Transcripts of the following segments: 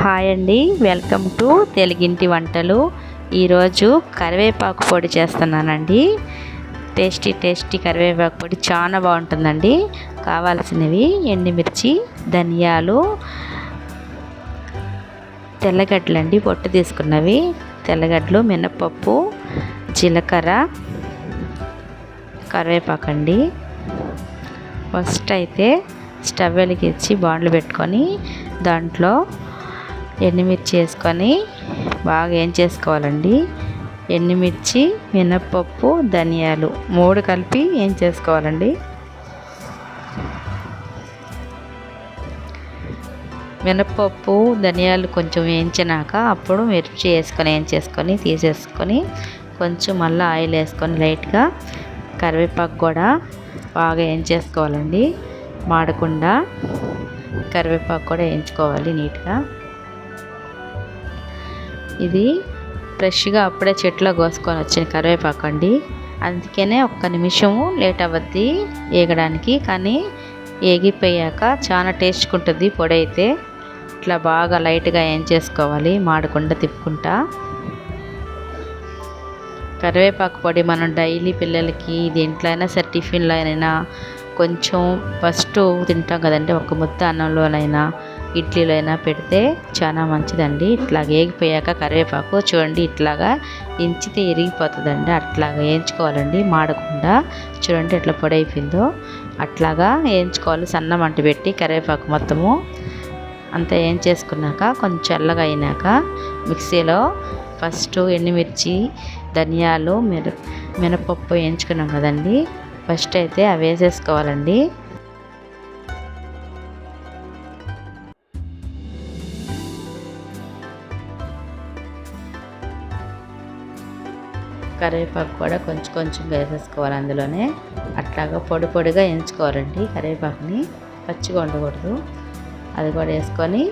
Hi అండి, welcome to తెలుగింటి వంటలు. ఈరోజు కరివేపాకు పొడి చేస్తున్నానండి. టేస్టీ కరివేపాకు పొడి చాలా బాగుంటుందండి. కావాల్సినవి ఎండుమిర్చి, ధనియాలు, తెల్లగడ్డలు అండి, పొట్టు తీసుకున్నవి తెల్లగడ్డలు, మినపప్పు, జీలకర్ర, కరివేపాకు అండి. ఫస్ట్ అయితే స్టవ్ వెలిగించి బాండ్లు పెట్టుకొని దాంట్లో ఎండుమిర్చి వేసుకొని బాగా చేసుకోవాలండి. ఎండుమిర్చి, మినప్పప్పు, ధనియాలు 3 కలిపి చేసుకోవాలండి. మినప్పప్పు, ధనియాలు కొంచెం వేయించినాక అప్పుడు మిర్చి వేసుకొని తీసేసుకొని కొంచెం మళ్ళీ ఆయిల్ వేసుకొని లైట్గా కరివేపాకు కూడా బాగా చేసుకోవాలండి. మాడకుండా కరివేపాకు కూడా వేయించుకోవాలి నీట్గా. ఇది ఫ్రెష్గా అప్పుడే చెట్లో కోసుకొని వచ్చిన కరివేపాకు అండి. అందుకనే ఒక్క నిమిషము లేట్ అవ్వద్ది వేగడానికి, కానీ వేగిపోయాక చాలా టేస్ట్గా ఉంటుంది పొడి అయితే. ఇట్లా బాగా లైట్గా చేసుకోవాలి, మాడకుండా తిప్పుకుంటా. కరివేపాకు పొడి మనం డైలీ పిల్లలకి దేంట్లో అయినా సరే, టిఫిన్లో అయినా కొంచెం ఫస్ట్ తింటాం కదండి, ఒక ముద్ద అన్నంలోనైనా ఇడ్లీలో అయినా పెడితే చాలా మంచిదండి. ఇట్లా వేగిపోయాక కరివేపాకు చూడండి, ఇట్లాగా ఎంచితే ఇరిగిపోతుందండి. అట్లాగా వేయించుకోవాలండి మాడకుండా. చూడండి ఎట్లా పొడి అయిపోయిందో అట్లాగా వేయించుకోవాలి. సన్న మంట పెట్టి కరివేపాకు మొత్తము అంతా చేసుకున్నాక కొంచెం చల్లగా అయినాక మిక్సీలో ఫస్ట్ ఎండుమిర్చి, ధనియాలు, మినపప్పు వేయించుకున్నాం కదండి, ఫస్ట్ అయితే అవి వేసేసుకోవాలండి. కరివేపాకు కూడా కొంచెం వేసేసుకోవాలి అందులోనే. అట్లాగా పొడిగా వేయించుకోవాలండి కరివేపాకుని, పచ్చిగా ఉండకూడదు. అది కూడా వేసుకొని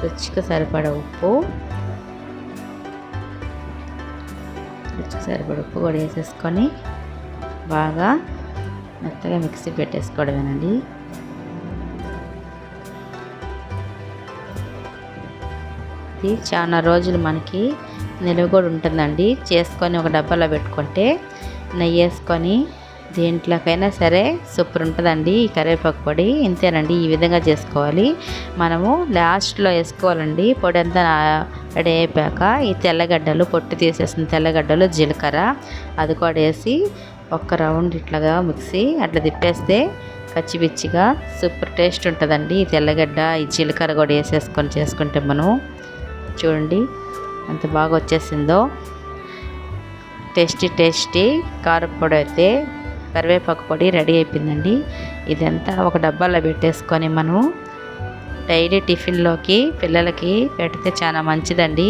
రుచికి సరిపడా ఉప్పు కూడా వేసేసుకొని బాగా మెత్తగా మిక్సీ పెట్టేసుకోవడమేనండి. ఇది చాలా రోజులు మనకి నిలువ కూడా ఉంటుందండి. చేసుకొని ఒక డబ్బాలో పెట్టుకుంటే నెయ్యి వేసుకొని దేంట్లోకైనా సరే సూపర్ ఉంటుందండి ఈ కరివేపాకు పొడి. ఇంతేనండి, ఈ విధంగా చేసుకోవాలి. మనము లాస్ట్లో వేసుకోవాలండి. పొడి అంతా రెడీ అయిపోయాక ఈ తెల్లగడ్డలు, పొట్టు తీసేసిన తెల్లగడ్డలు, జీలకర్ర అది కూడా వేసి ఒక్క రౌండ్ ఇట్లాగా మిక్సీ అట్లా తిప్పేస్తే పచ్చిపిచ్చిగా సూపర్ టేస్ట్ ఉంటుందండి. ఈ తెల్లగడ్డ, ఈ జీలకర్ర కూడా వేసేసుకొని చేసుకుంటే మనం చూడండి ఎంత బాగా వచ్చేసిందో. టేస్టీ కారపొడి అయితే కరివేపాకు పొడి రెడీ అయిపోయిందండి. ఇదంతా ఒక డబ్బాలో పెట్టేసుకొని మనం డైలీ టిఫిన్లోకి పిల్లలకి పెడితే చాలా మంచిదండి.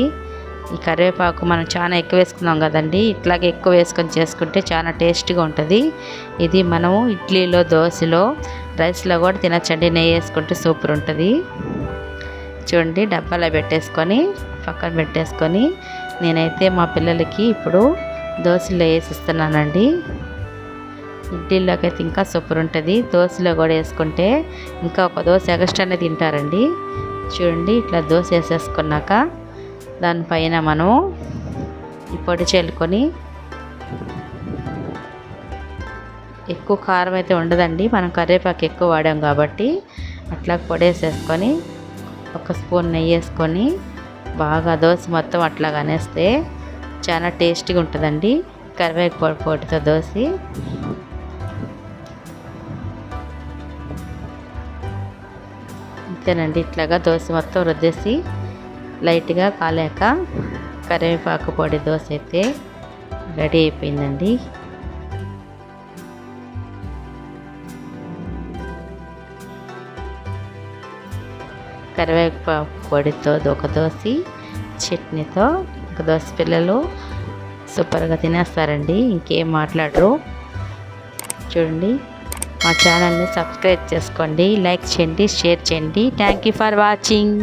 ఈ కరివేపాకు మనం చాలా ఎక్కువ వేసుకున్నాం కదండి, ఇట్లాగే ఎక్కువ వేసుకొని చేసుకుంటే చాలా టేస్టీగా ఉంటుంది. ఇది మనము ఇడ్లీలో, దోశలో, రైస్లో కూడా తినచ్చండి. నెయ్యి వేసుకుంటే సూపర్ ఉంటుంది. చూడండి డబ్బాలో పెట్టేసుకొని పక్కన పెట్టేసుకొని నేనైతే మా పిల్లలకి ఇప్పుడు దోశలో వేసిస్తున్నానండి. ఇడ్లీలోకి అయితే ఇంకా సూపర్ ఉంటుంది. దోశలో కూడా వేసుకుంటే ఇంకా ఒక దోశ ఎక్స్ట్రానే తింటారండి. చూడండి ఇట్లా దోశ వేసేసుకున్నాక దానిపైన మనం ఈ పొడి చల్లుకొని, ఎక్కువ కారం అయితే ఉండదండి, మనం కరివేపాకు ఎక్కువ వాడాం కాబట్టి. అట్లా పొడి వేసేసుకొని ఒక స్పూన్ నెయ్యి వేసుకొని బాగా దోశ మొత్తం అట్లాగా అనేస్తే చాలా టేస్టీగా ఉంటుందండి కరివేపాకు పొడితో దోశ. అంతేనండి, ఇట్లాగా దోశ మొత్తం రుద్దేసి లైట్గా కాలేక కరివేపాకు పొడి దోశ అయితే రెడీ అయిపోయిందండి. కరివేపాకు పొడితో ఒక దోశ, చట్నీతో ఒక దోశ పిల్లలు సూపర్గా తినేస్తారండి, ఇంకేం మాట్లాడరు. చూడండి మా ఛానల్ని సబ్స్క్రైబ్ చేసుకోండి, లైక్ చేయండి, షేర్ చేయండి. Thank you for watching.